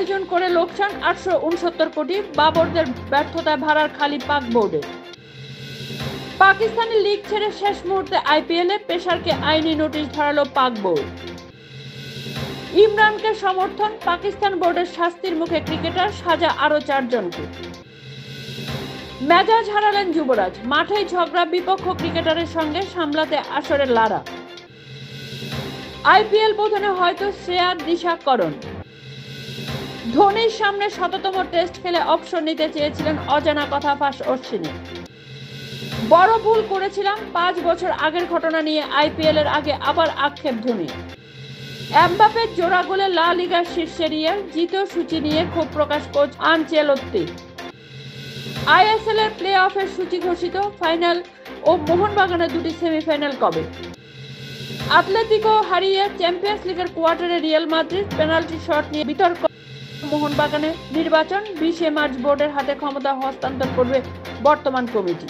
আয়োজন করে লোকসান 869 কোটি, বাবরদের ব্যর্থতায় ভাড়ার খালি পাক বোর্ডে। পাকিস্তানি লিগ ছেড়ে শেষ মুহূর্তে আইপিএলে পেসারকে আইনি নোটিশ ধরালো পাক বোর্ড। ইমরানকে সমর্থন, পাকিস্তান বোর্ডের শাস্তির মুখে ক্রিকেটার, সাজা আরও 4 জনকে। মেজাজ হারালেন যুবরাজ, মাঠেই ঝগড়া বিপক্ষ ক্রিকেটারের সঙ্গে, সামলাতে আসরের লারা। আইপিএল বোধনে হয়তো শ্রেয়ার দিশাকরণ। ধোনির সামনে ১৭তম টেস্ট খেলে অবসর নিতে চেয়েছিলেন, অজানা কথা ফাঁস অশ্বিনের। বড় ভুল করেছিলাম, 5 বছর আগের ঘটনা নিয়ে আইপিএল এর আগে আবার আক্ষেপ ধোনি। এমবাপের জোড়া গোলে লা লিগার শীর্ষে রিয়াল, জিতেও সূচি নিয়ে ক্ষোভ প্রকাশ কোচ আনচেলত্তি। আইএসএল এর প্লে অফের সূচি ঘোষিত, ফাইনাল ও মোহনবাগানের 2টি সেমিফাইনাল কবে? আতলেতিকো হারিয়ে চ্যাম্পিয়ন্স লিগের কোয়ার্টারে রিয়াল মাদ্রিদ, পেনাল্টি শট নিয়ে বিতর্ক মোহনবাগানের। নির্বাচন 20 মার্চ, বোর্ডের হাতে ক্ষমতা হস্তান্তর করবে বর্তমান কমিটি।